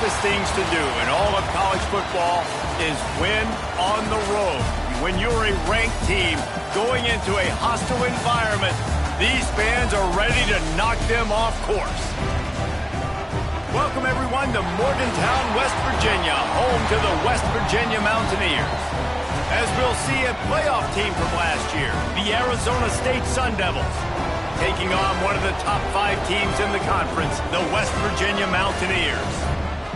toughest things to do in all of college football is win on the road. When you're a ranked team going into a hostile environment, these fans are ready to knock them off course. Welcome, everyone, to Morgantown, West Virginia, home to the West Virginia Mountaineers. As we'll see, a playoff team from last year, the Arizona State Sun Devils, taking on one of the top 5 teams in the conference, the West Virginia Mountaineers.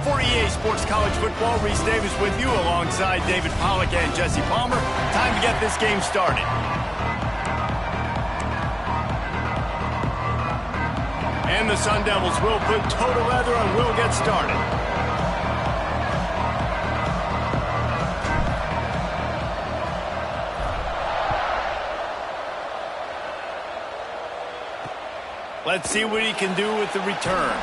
For EA Sports College Football, Reese Davis with you alongside David Pollack and Jesse Palmer. Time to get this game started. And the Sun Devils will put toe to leather and will get started. Let's see what he can do with the return.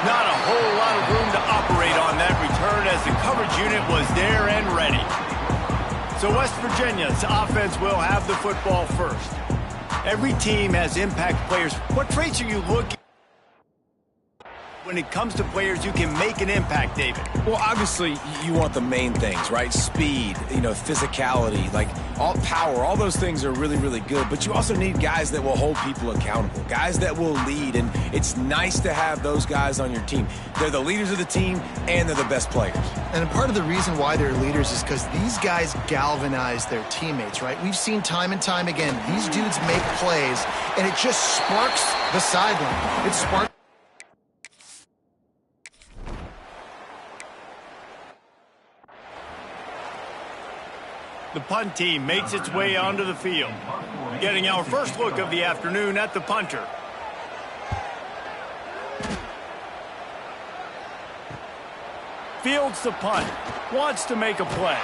Not a whole lot of room to operate on that return as the coverage unit was there and ready. So West Virginia's offense will have the football first. Every team has impact players. What traits are you looking when it comes to players who can make an impact, David? Well, obviously, you want the main things, right? Speed, physicality, like all power, all those things are really, really good. But you also need guys that will hold people accountable, guys that will lead. And it's nice to have those guys on your team. They're the leaders of the team, and they're the best players. And part of the reason why they're leaders is because these guys galvanize their teammates, right? We've seen time and time again, these dudes make plays, and it just sparks the sideline. It sparks. The punt team makes its way onto the field. Getting our first look of the afternoon at the punter. Fields the punt. Wants to make a play.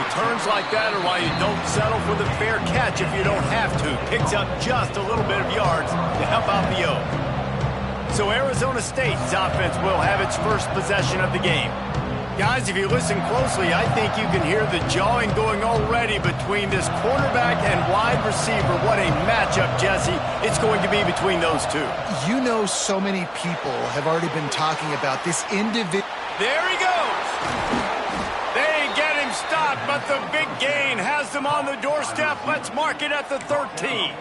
Returns like that are why you don't settle for the fair catch if you don't have to. Picks up just a little bit of yards to help out the O. So Arizona State's offense will have its first possession of the game. Guys, if you listen closely, I think you can hear the jawing going already between this quarterback and wide receiver. What a matchup, Jesse, it's going to be between those two. You know, so many people have already been talking about this individual. There he goes. They get him stopped, but the big gain has them on the doorstep. Let's mark it at the 13.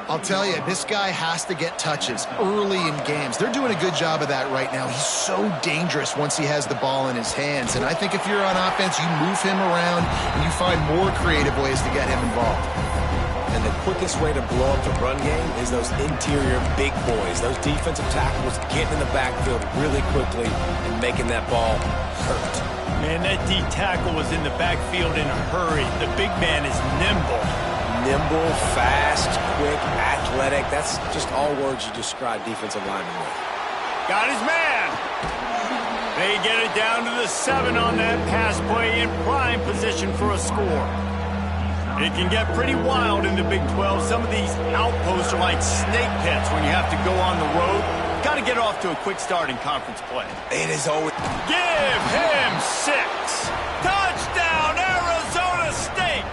I'll tell you, this guy has to get touches early in games. They're doing a good job of that right now. He's so dangerous once he has the ball in his hands. And I think if you're on offense, you move him around and you find more creative ways to get him involved. And the quickest way to blow up the run game is those interior big boys, those defensive tackles getting in the backfield really quickly and making that ball hurt. Man, that D tackle was in the backfield in a hurry. The big man is nimble. Nimble, fast, quick, athletic. That's just all words you describe defensive linemen with. Got his man. They get it down to the 7 on that pass play in prime position for a score. It can get pretty wild in the Big 12. Some of these outposts are like snake pits when you have to go on the road. Got to get off to a quick start in conference play. It is always... Give him 6. Touchdown, Arizona State.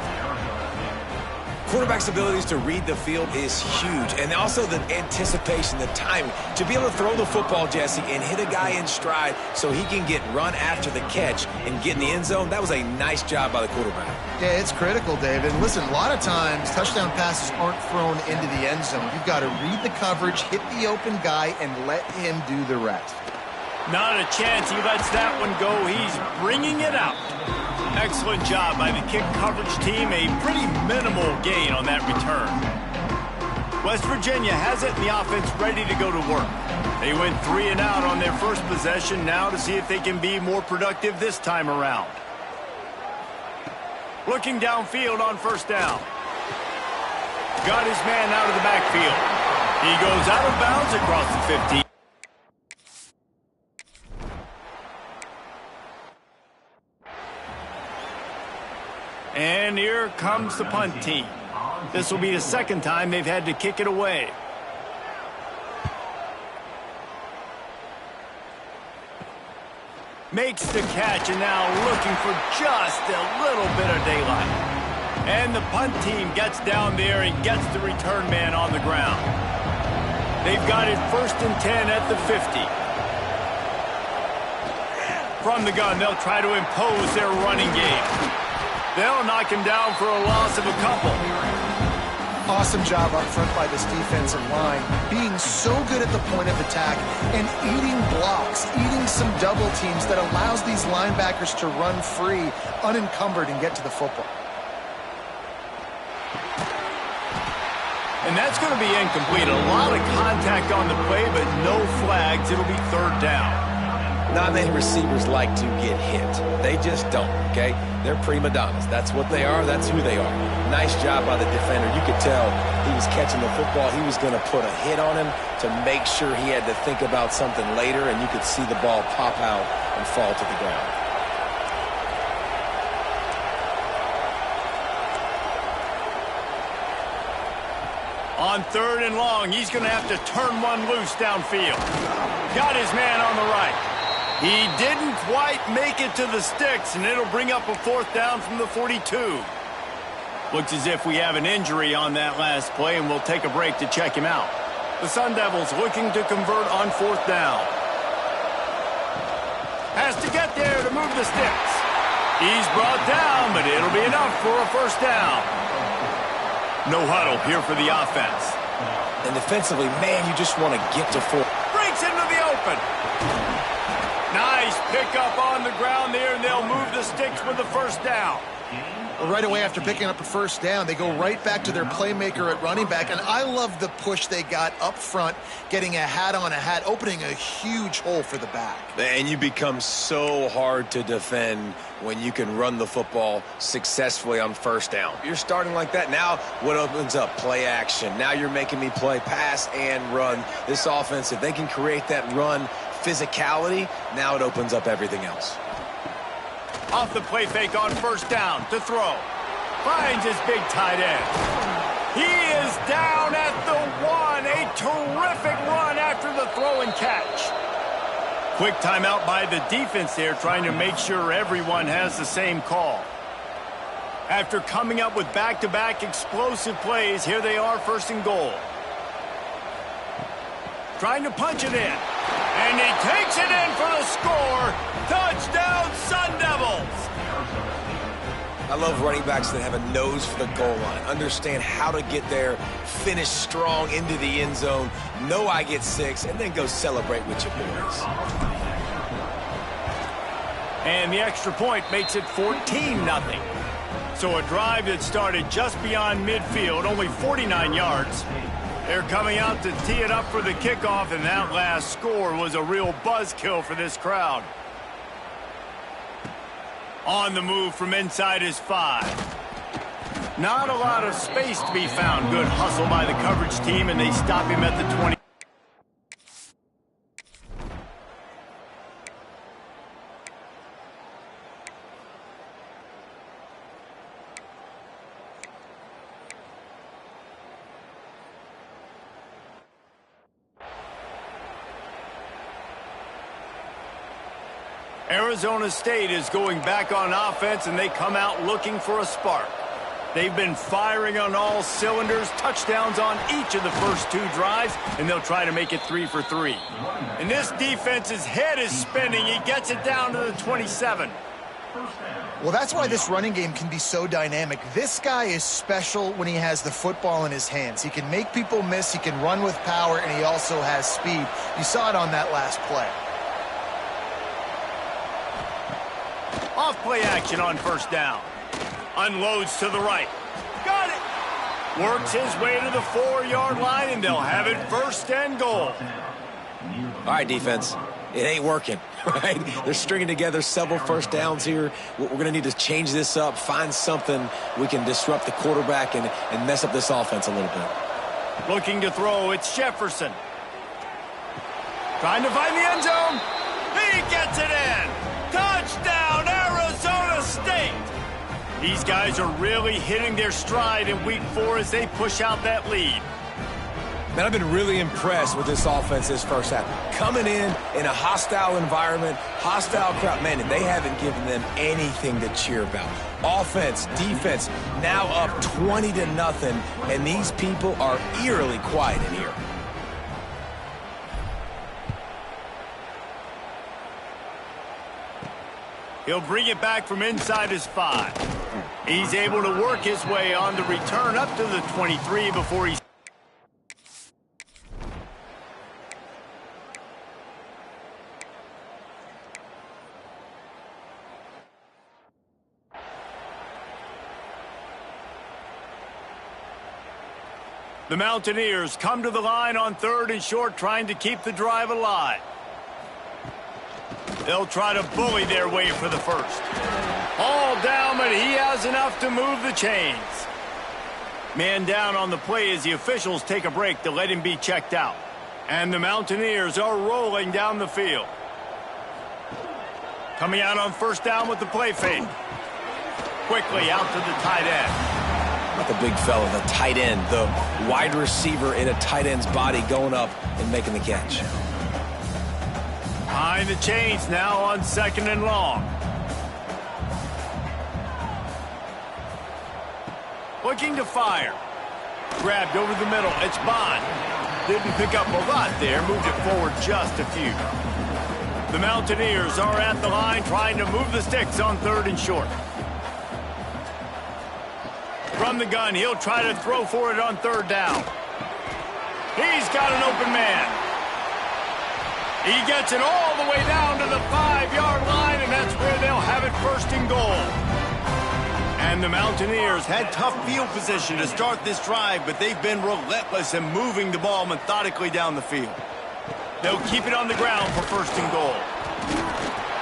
Quarterback's abilities to read the field is huge, and also the anticipation, the timing. To be able to throw the football, Jesse, and hit a guy in stride so he can get run after the catch and get in the end zone, that was a nice job by the quarterback. Yeah, it's critical, David. Listen, a lot of times touchdown passes aren't thrown into the end zone. You've got to read the coverage, hit the open guy, and let him do the rest. Not a chance he lets that one go. He's bringing it out. Excellent job by the kick coverage team. A pretty minimal gain on that return. West Virginia has it and the offense ready to go to work. They went 3 and out on their first possession now to see if they can be more productive this time around. Looking downfield on first down. Got his man out of the backfield. He goes out of bounds across the 15. And here comes the punt team. This will be the second time they've had to kick it away. Makes the catch and now looking for just a little bit of daylight. And the punt team gets down there and gets the return man on the ground. They've got it 1st and 10 at the 50. From the gun, they'll try to impose their running game. They'll knock him down for a loss of a couple. Awesome job up front by this defensive line, being so good at the point of attack and eating blocks, eating some double teams that allows these linebackers to run free, unencumbered, and get to the football. And that's going to be incomplete. A lot of contact on the play, but no flags. It'll be third down. Not many receivers like to get hit. They just don't, okay? They're prima donnas. That's what they are. That's who they are. Nice job by the defender. You could tell he was catching the football. He was going to put a hit on him to make sure he had to think about something later, and you could see the ball pop out and fall to the ground. On third and long, he's going to have to turn one loose downfield. Got his man on the right. He didn't quite make it to the sticks, and it'll bring up a fourth down from the 42. Looks as if we have an injury on that last play, and we'll take a break to check him out. The Sun Devils looking to convert on fourth down. Has to get there to move the sticks. He's brought down, but it'll be enough for a first down. No huddle here for the offense. And defensively, man, you just want to get to four. Breaks into the open. Nice pickup on the ground there, and they'll move the sticks with the first down. Well, right away after picking up a first down, they go right back to their playmaker at running back, and I love the push they got up front, getting a hat on a hat, opening a huge hole for the back. And you become so hard to defend when you can run the football successfully on first down. You're starting like that. Now what opens up? Play action. Now you're making me play pass and run. This offense, if they can create that run physicality, now it opens up everything else. Off the play fake on first down to throw. Finds his big tight end. He is down at the one. A terrific run after the throw and catch. Quick timeout by the defense there, trying to make sure everyone has the same call. After coming up with back-to-back explosive plays, here they are, first and goal. Trying to punch it in. And he takes it in for the score. Touchdown, Sun Devils. I love running backs that have a nose for the goal line. Understand how to get there, finish strong into the end zone, know I get 6, and then go celebrate with your boys. And the extra point makes it 14-0. So a drive that started just beyond midfield, only 49 yards. They're coming out to tee it up for the kickoff, and that last score was a real buzzkill for this crowd. On the move from inside his 5. Not a lot of space to be found. Good hustle by the coverage team, and they stop him at the 20. Arizona State is going back on offense, and they come out looking for a spark. They've been firing on all cylinders, touchdowns on each of the first 2 drives, and they'll try to make it 3 for 3. And this defense's head is spinning. He gets it down to the 27. Well, that's why this running game can be so dynamic. This guy is special when he has the football in his hands. He can make people miss, he can run with power, and he also has speed. You saw it on that last play. Off play action on first down. Unloads to the right. Got it. Works his way to the 4-yard line, and they'll have it first and goal. All right, defense. It ain't working, right? They're stringing together several first downs here. We're going to need to change this up, find something we can disrupt the quarterback and mess up this offense a little bit. Looking to throw, it's Jefferson. Trying to find the end zone. He gets it in. Touchdown, Arizona State. These guys are really hitting their stride in week 4 as they push out that lead. Man, I've been really impressed with this offense this first half. Coming in a hostile environment, hostile crowd, man, and they haven't given them anything to cheer about. Offense, defense, now up 20-0, and these people are eerily quiet in here. He'll bring it back from inside his 5. He's able to work his way on the return up to the 23 before he's... The Mountaineers come to the line on 3rd and short, trying to keep the drive alive. They'll try to bully their way for the first. All down, but he has enough to move the chains. Man down on the play as the officials take a break to let him be checked out. And the Mountaineers are rolling down the field. Coming out on 1st down with the play fake. Quickly out to the tight end. Not the big fella, the tight end, the wide receiver in a tight end's body going up and making the catch. Behind the chains now on 2nd and long. Looking to fire. Grabbed over the middle. It's Bond. Didn't pick up a lot there. Moved it forward just a few. The Mountaineers are at the line trying to move the sticks on 3rd and short. From the gun, he'll try to throw for it on 3rd down. He's got an open man. He gets it all the way down to the 5-yard line, and that's where they'll have it 1st and goal. And the Mountaineers had tough field position to start this drive, but they've been relentless in moving the ball methodically down the field. They'll keep it on the ground for 1st and goal.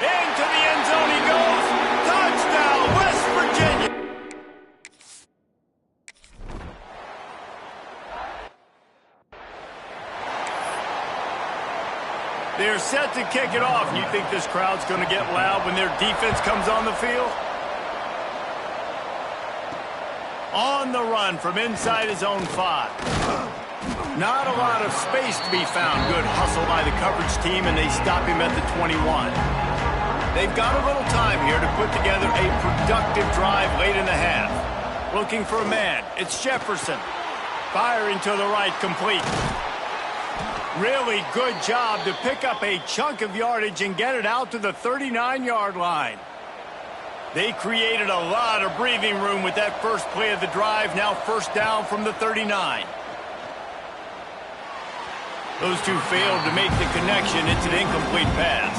Into the end zone he goes. Touchdown, West Virginia. They're set to kick it off. You think this crowd's going to get loud when their defense comes on the field? On the run from inside his own 5. Not a lot of space to be found. Good hustle by the coverage team, and they stop him at the 21. They've got a little time here to put together a productive drive late in the half. Looking for a man. It's Jefferson. Firing to the right, complete. Really good job to pick up a chunk of yardage and get it out to the 39-yard line. They created a lot of breathing room with that first play of the drive. Now 1st down from the 39. Those two failed to make the connection. It's an incomplete pass.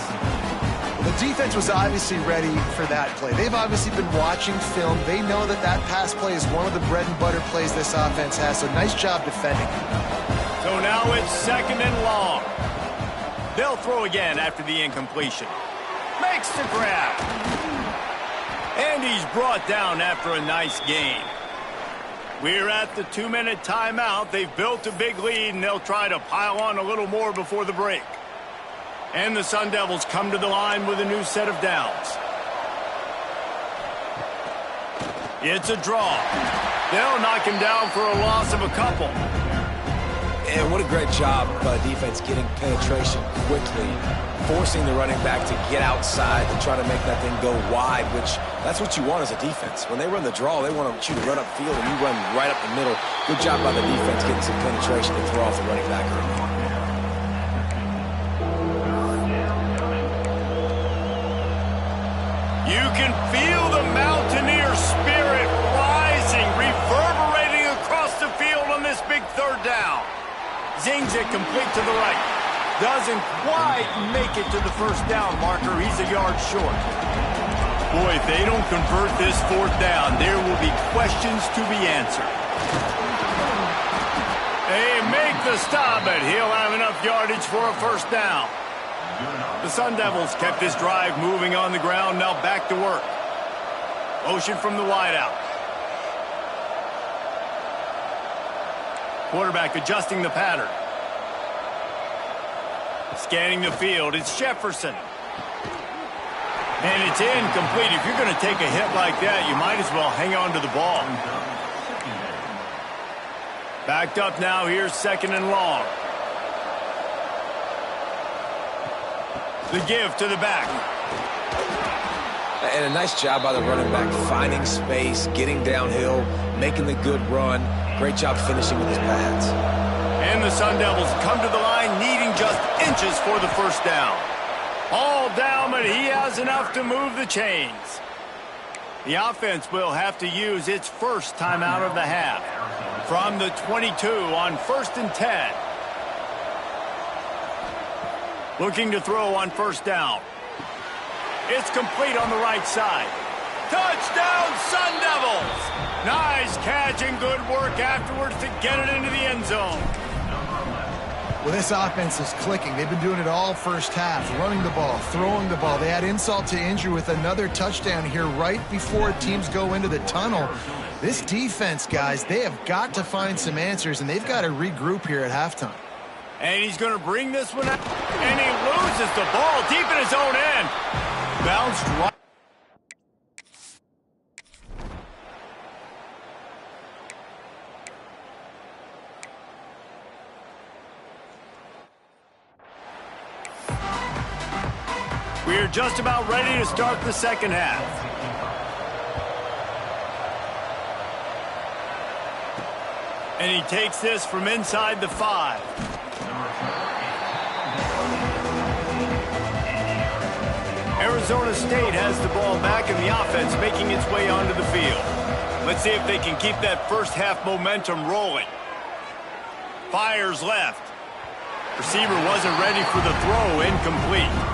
The defense was obviously ready for that play. They've obviously been watching film. They know that that pass play is one of the bread and butter plays this offense has, so nice job defending. So now it's 2nd and long. They'll throw again after the incompletion. Makes the grab. And he's brought down after a nice gain. We're at the 2-minute timeout. They've built a big lead, and they'll try to pile on a little more before the break. And the Sun Devils come to the line with a new set of downs. It's a draw. They'll knock him down for a loss of a couple. And what a great job by the defense getting penetration quickly, forcing the running back to get outside to try to make that thing go wide, which that's what you want as a defense. When they run the draw, they want you to run upfield, and you run right up the middle. Good job by the defense getting some penetration to throw off the running back early. You can feel the Mountaineer spirit rising, reverberating across the field on this big 3rd down. Zings it complete to the right. Doesn't quite make it to the 1st down marker. He's a yard short. Boy, if they don't convert this 4th down, there will be questions to be answered. They make the stop, but he'll have enough yardage for a 1st down. The Sun Devils kept this drive moving on the ground, now back to work. Motion from the wideout. Quarterback adjusting the pattern. Scanning the field, it's Jefferson. And it's incomplete. If you're going to take a hit like that, you might as well hang on to the ball. Backed up now, here's 2nd and long. The give to the back. And a nice job by the running back, finding space, getting downhill, making the good run. Great job finishing with his pads. And the Sun Devils come to the line needing just inches for the 1st down. All down, but he has enough to move the chains. The offense will have to use its first timeout of the half. From the 22 on 1st and 10. Looking to throw on 1st down. It's complete on the right side. Touchdown, Sun Devils! Nice catch and good work afterwards to get it into the end zone. Well, this offense is clicking. They've been doing it all first half, running the ball, throwing the ball. They had insult to injury with another touchdown here right before teams go into the tunnel. This defense, guys, they have got to find some answers, and they've got to regroup here at halftime. And he's going to bring this one out, and he loses the ball deep in his own end. Bounced right. We're just about ready to start the second half. And he takes this from inside the 5. Arizona State has the ball back in the offense, making its way onto the field. Let's see if they can keep that first half momentum rolling. Fires left. Receiver wasn't ready for the throw, incomplete.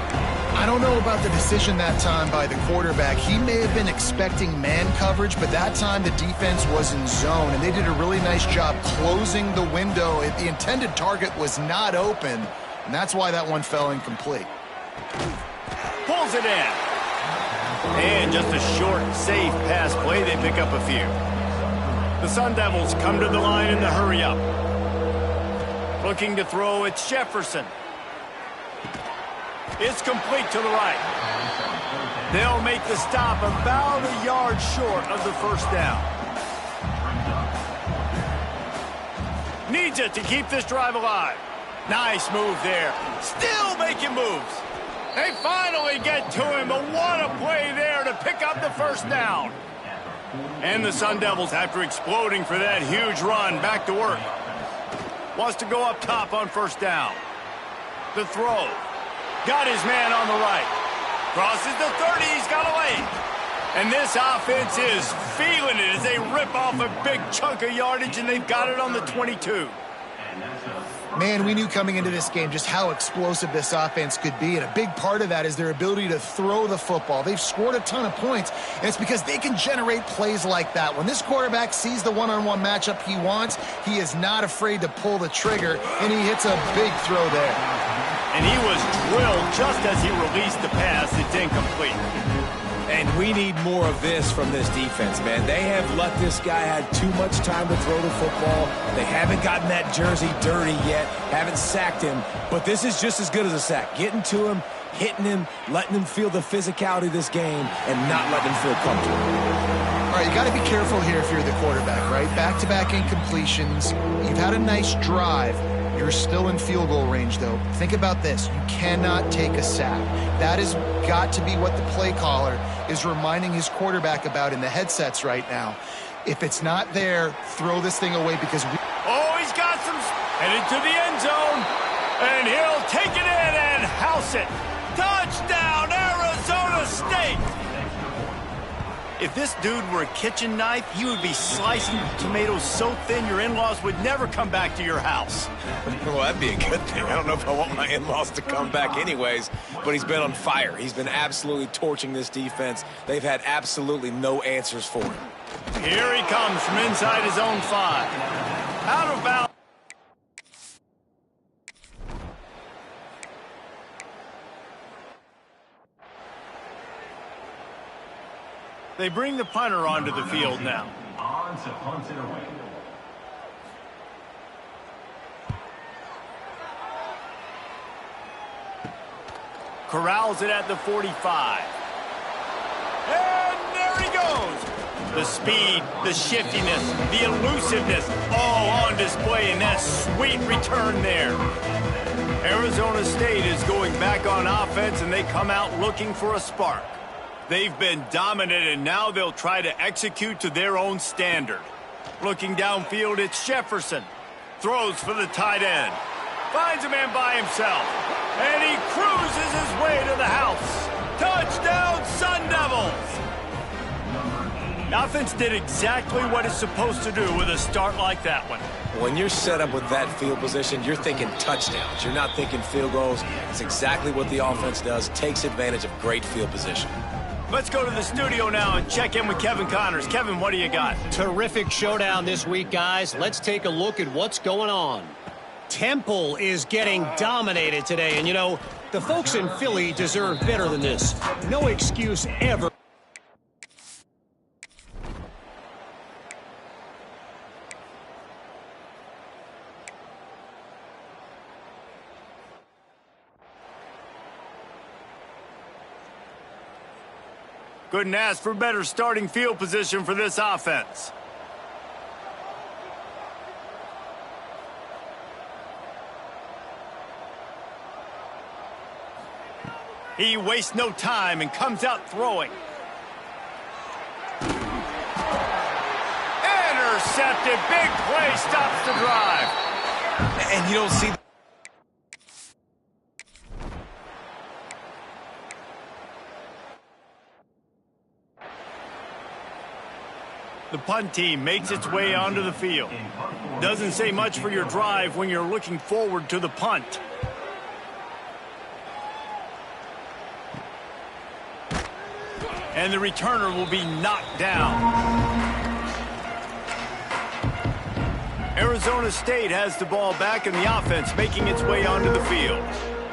I don't know about the decision that time by the quarterback. He may have been expecting man coverage, but that time the defense was in zone, and they did a really nice job closing the window. The intended target was not open, and that's why that one fell incomplete. Pulls it in. And just a short, safe pass play. They pick up a few. The Sun Devils come to the line in the hurry-up. Looking to throw, it's Jefferson. It's complete to the right. They'll make the stop about a yard short of the 1st down. Needs it to keep this drive alive. Nice move there. Still making moves. They finally get to him, but what a play there to pick up the 1st down. And the Sun Devils, after exploding for that huge run, back to work. Wants to go up top on 1st down. The throw. Got his man on the right. Crosses the 30. He's got a lane. And this offense is feeling it as they rip off a big chunk of yardage, and they've got it on the 22. Man, we knew coming into this game just how explosive this offense could be, and a big part of that is their ability to throw the football. They've scored a ton of points, and it's because they can generate plays like that. When this quarterback sees the one-on-one matchup he wants, he is not afraid to pull the trigger, and he hits a big throw there. And he was drilled just as he released the pass. It's incomplete. And we need more of this from this defense, man. They have let this guy have too much time to throw the football. They haven't gotten that jersey dirty yet, haven't sacked him. But this is just as good as a sack. Getting to him, hitting him, letting him feel the physicality of this game, and not letting him feel comfortable. All right, you got to be careful here if you're the quarterback, right? Back-to-back incompletions. You've had a nice drive. You're still in field goal range, though. Think about this. You cannot take a sack. That has got to be what the play caller is reminding his quarterback about in the headsets right now. If it's not there, throw this thing away because we... Oh, he's got some... Headed to the end zone. And he'll take it in and house it. Touchdown, Arizona State! If this dude were a kitchen knife, he would be slicing tomatoes so thin your in-laws would never come back to your house. Well, that'd be a good thing. I don't know if I want my in-laws to come back anyways, but he's been on fire. He's been absolutely torching this defense. They've had absolutely no answers for him. Here he comes from inside his own 5. Out of bounds. They bring the punter onto the field now. On to punt it away. Corrals it at the 45. And there he goes. The speed, the shiftiness, the elusiveness, all on display in that sweet return there. Arizona State is going back on offense, and they come out looking for a spark. They've been dominant, and now they'll try to execute to their own standard. Looking downfield, it's Jefferson. Throws for the tight end. Finds a man by himself. And he cruises his way to the house. Touchdown, Sun Devils! The offense did exactly what it's supposed to do with a start like that one. When you're set up with that field position, you're thinking touchdowns. You're not thinking field goals. It's exactly what the offense does. Takes advantage of great field position. Let's go to the studio now and check in with Kevin Connors. Kevin, what do you got? Terrific showdown this week, guys. Let's take a look at what's going on. Temple is getting dominated today, and you know, the folks in Philly deserve better than this. No excuse ever. Couldn't ask for better starting field position for this offense. He wastes no time and comes out throwing. Intercepted. Big play stops the drive. And you don't see... The punt team makes its way onto the field. Doesn't say much for your drive when you're looking forward to the punt. And the returner will be knocked down. Arizona State has the ball back in the offense, making its way onto the field.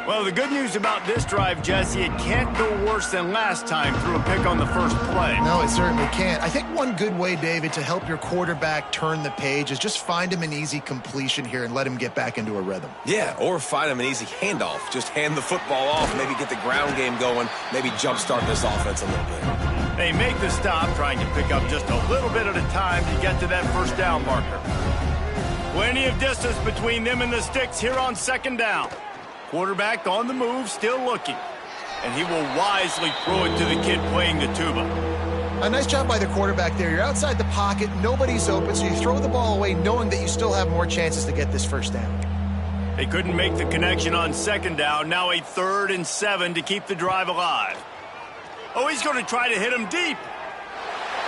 Well, the good news about this drive, Jesse, it can't go worse than last time through a pick on the first play. No, it certainly can't. I think one good way, David, to help your quarterback turn the page is just find him an easy completion here and let him get back into a rhythm. Yeah, or find him an easy handoff. Just hand the football off, maybe get the ground game going, maybe jumpstart this offense a little bit. They make the stop, trying to pick up just a little bit at a time to get to that first down marker. Plenty of distance between them and the sticks here on second down. Quarterback on the move, still looking. And he will wisely throw it to the kid playing the tuba. A nice job by the quarterback there. You're outside the pocket, nobody's open, so you throw the ball away knowing that you still have more chances to get this first down. They couldn't make the connection on second down. Now a 3rd and 7 to keep the drive alive. Oh, he's going to try to hit him deep.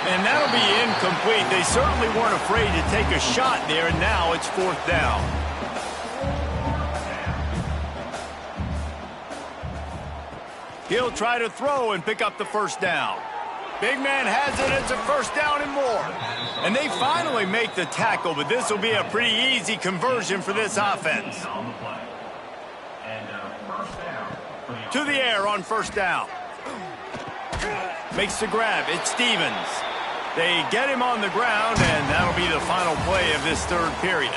And that'll be incomplete. They certainly weren't afraid to take a shot there, and now it's 4th down. He'll try to throw and pick up the first down. Big man has it. It's a first down and more. And they finally make the tackle, but this will be a pretty easy conversion for this offense. To the air on first down. Makes the grab. It's Stevens. They get him on the ground, and that'll be the final play of this 3rd period.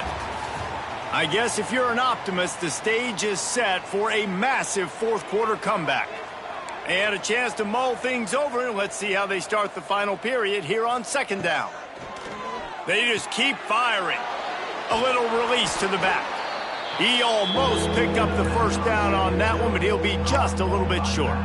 I guess if you're an optimist, the stage is set for a massive 4th quarter comeback. They had a chance to mull things over, and let's see how they start the final period here on second down. They just keep firing. A little release to the back. He almost picked up the first down on that one, but he'll be just a little bit short.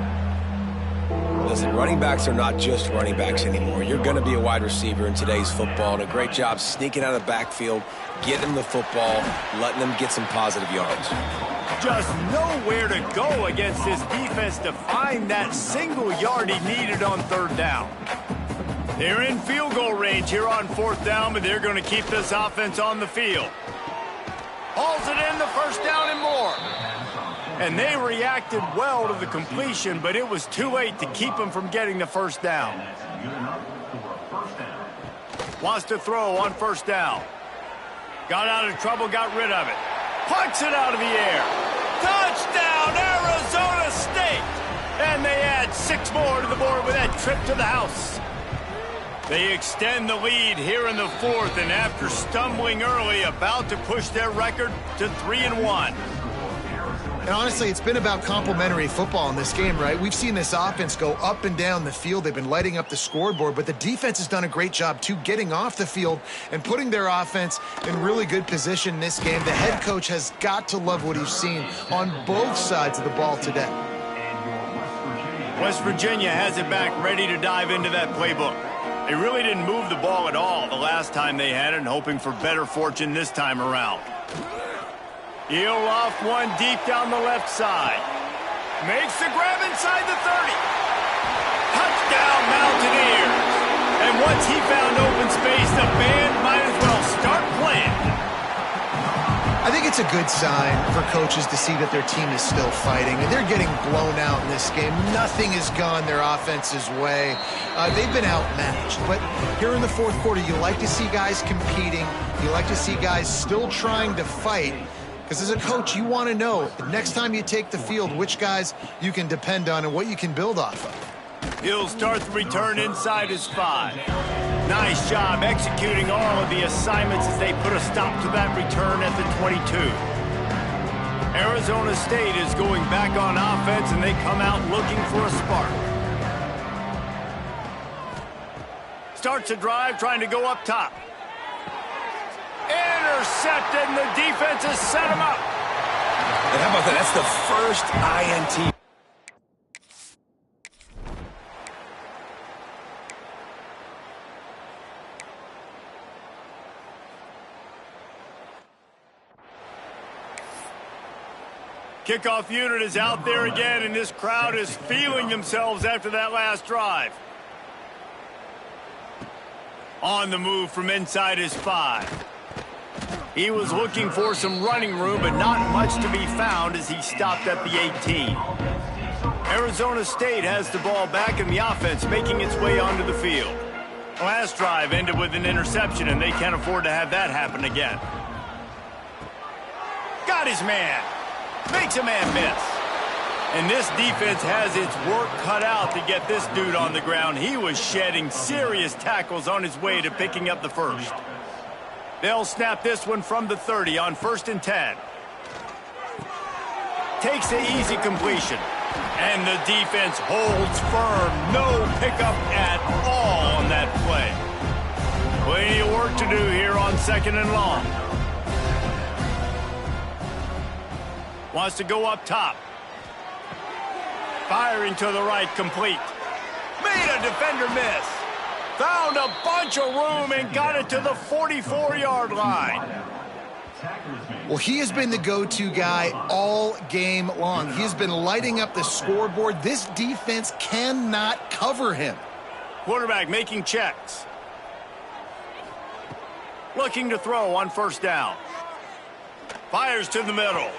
Listen, running backs are not just running backs anymore. You're going to be a wide receiver in today's football, and a great job sneaking out of the backfield, getting them the football, letting them get some positive yards. Just nowhere to go against this defense to find that single yard he needed on 3rd down. They're in field goal range here on 4th down, but they're going to keep this offense on the field. Hauls it in, the first down and more. And they reacted well to the completion, but it was too late to keep them from getting the first down. Wants to throw on first down. Got out of trouble, got rid of it. Pucks it out of the air. Touchdown, Arizona State! And they add 6 more to the board with that trip to the house. They extend the lead here in the 4th, and after stumbling early, about to push their record to 3-1. And honestly, it's been about complementary football in this game, right? We've seen this offense go up and down the field. They've been lighting up the scoreboard, but the defense has done a great job, too, getting off the field and putting their offense in really good position in this game. The head coach has got to love what he's seen on both sides of the ball today. West Virginia has it back, ready to dive into that playbook. They really didn't move the ball at all the last time they had it, and hoping for better fortune this time around. He'll loft one deep down the left side. Makes the grab inside the 30. Touchdown, Mountaineers. And once he found open space, the band might as well start playing. I think it's a good sign for coaches to see that their team is still fighting. They're getting blown out in this game. Nothing has gone their offense's way. They've been outmatched. But here in the fourth quarter, you like to see guys competing. You like to see guys still trying to fight. Because as a coach, you want to know, the next time you take the field, which guys you can depend on and what you can build off of. He'll start the return inside his 5. Nice job executing all of the assignments as they put a stop to that return at the 22. Arizona State is going back on offense, and they come out looking for a spark. Starts a drive trying to go up top. Intercepted, and the defense has set him up. And how about that? That's the first INT. Kickoff unit is out there again, and this crowd is feeling themselves after that last drive. On the move from inside his 5. He was looking for some running room, but not much to be found as he stopped at the 18. Arizona State has the ball back in the offense, making its way onto the field. Last drive ended with an interception, and they can't afford to have that happen again. Got his man. Makes a man miss. And this defense has its work cut out to get this dude on the ground. He was shedding serious tackles on his way to picking up the first. They'll snap this one from the 30 on 1st and 10. Takes the easy completion. And the defense holds firm. No pickup at all on that play. Plenty of work to do here on 2nd and long. Wants to go up top. Firing to the right, complete. Made a defender miss. Found a bunch of room and got it to the 44-yard line. Well, he has been the go-to guy all game long. He has been lighting up the scoreboard. This defense cannot cover him. Quarterback making checks. Looking to throw on 1st down. Fires to the middle.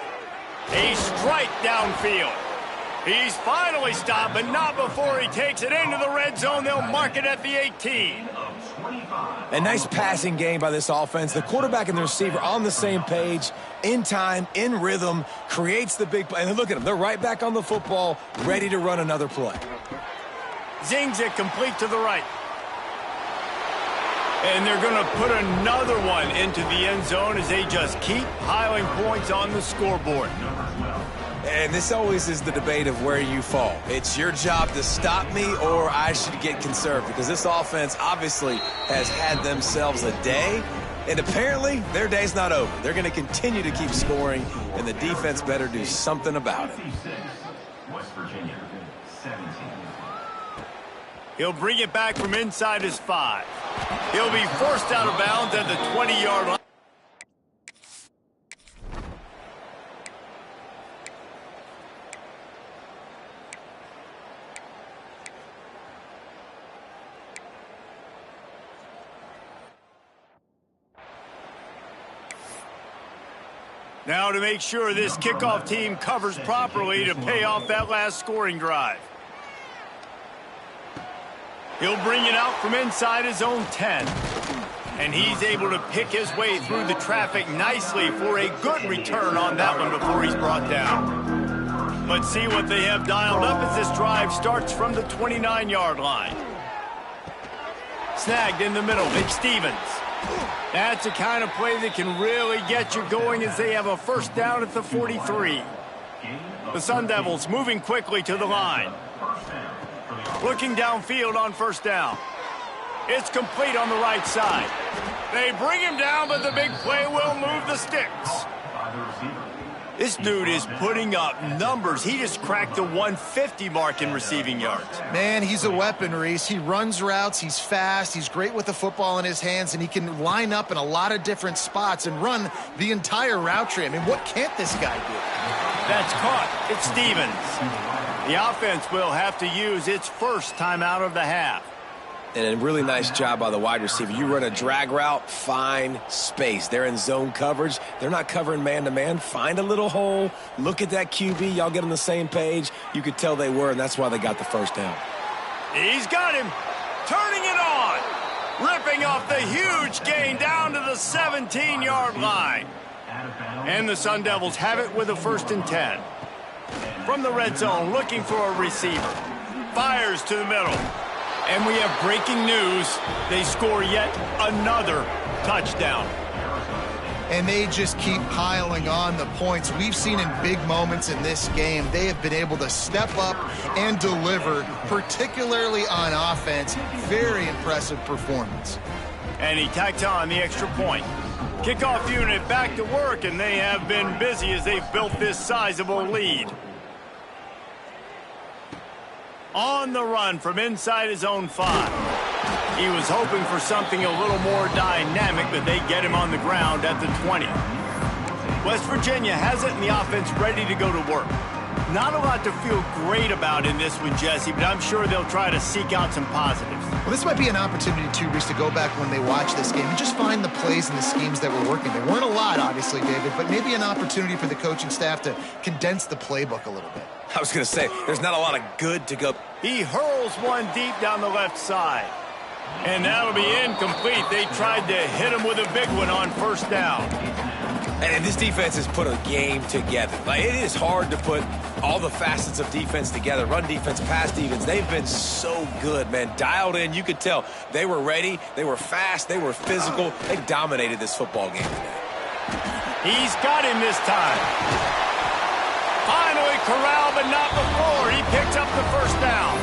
A strike downfield. He's finally stopped, but not before he takes it into the red zone. They'll mark it at the 18. A nice passing game by this offense. The quarterback and the receiver on the same page, in time, in rhythm, creates the big play. And look at them. They're right back on the football, ready to run another play. Zings it complete to the right. And they're going to put another one into the end zone as they just keep piling points on the scoreboard. And this always is the debate of where you fall. It's your job to stop me, or I should get conserved, because this offense obviously has had themselves a day, and apparently their day's not over. They're going to continue to keep scoring, and the defense better do something about it. West Virginia, 17. He'll bring it back from inside his 5. He'll be forced out of bounds at the 20-yard line. Now to make sure this kickoff team covers properly to pay off that last scoring drive. He'll bring it out from inside his own 10. And he's able to pick his way through the traffic nicely for a good return on that one before he's brought down. Let's see what they have dialed up as this drive starts from the 29-yard line. Snagged in the middle, McStevens. That's the kind of play that can really get you going as they have a 1st down at the 43. The Sun Devils moving quickly to the line. Looking downfield on 1st down. It's complete on the right side. They bring him down, but the big play will move the sticks. This dude is putting up numbers. He just cracked the 150 mark in receiving yards. Man, he's a weapon, Reese. He runs routes, he's fast, he's great with the football in his hands, and he can line up in a lot of different spots and run the entire route tree. I mean, what can't this guy do? That's caught. It's Stevens. The offense will have to use its first timeout of the half. And a really nice job by the wide receiver. You run a drag route, find space. They're in zone coverage. They're not covering man-to-man. Find a little hole. Look at that QB. Y'all get on the same page. You could tell they were, and that's why they got the first down. He's got him. Turning it on. Ripping off the huge gain down to the 17-yard line. And the Sun Devils have it with a 1st and 10. From the red zone, looking for a receiver. Fires to the middle. And we have breaking news. They score yet another touchdown. And they just keep piling on the points. We've seen in big moments in this game, they have been able to step up and deliver, particularly on offense. Very impressive performance. And he tacked on the extra point. Kickoff unit back to work, and they have been busy as they've built this sizable lead. On the run from inside his own 5. He was hoping for something a little more dynamic, but they get him on the ground at the 20. West Virginia has it and the offense ready to go to work. Not a lot to feel great about in this one, Jesse, but I'm sure they'll try to seek out some positives. Well, this might be an opportunity, too, Reese, to go back when they watch this game and just find the plays and the schemes that were working. There weren't a lot, obviously, David, but maybe an opportunity for the coaching staff to condense the playbook a little bit. I was going to say, there's not a lot of good to go. He hurls one deep down the left side. And that'll be incomplete. They tried to hit him with a big one on 1st down. And this defense has put a game together. Like, it is hard to put all the facets of defense together. Run defense, pass defense. They've been so good, man. Dialed in. You could tell they were ready. They were fast. They were physical. They dominated this football game today. He's got him this time. Finally corralled, but not before. He picks up the 1st down.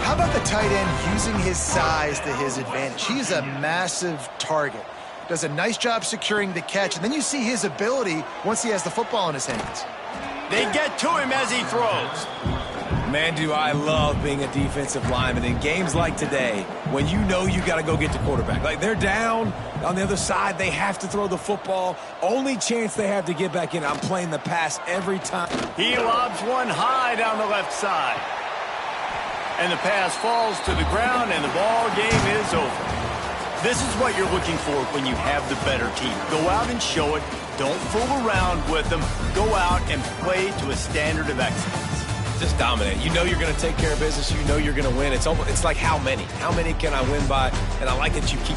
How about the tight end using his size to his advantage? He's a massive target. Does a nice job securing the catch, and then you see his ability once he has the football in his hands. They get to him as he throws. Man, do I love being a defensive lineman in games like today when you know you got to go get the quarterback. Like, they're down on the other side. They have to throw the football. Only chance they have to get back in. I'm playing the pass every time. He lobs one high down the left side. And the pass falls to the ground, and the ball game is over. This is what you're looking for when you have the better team. Go out and show it. Don't fool around with them. Go out and play to a standard of excellence. Just dominate. You know you're going to take care of business. You know you're going to win. It's like how many? How many can I win by? And I like that you keep your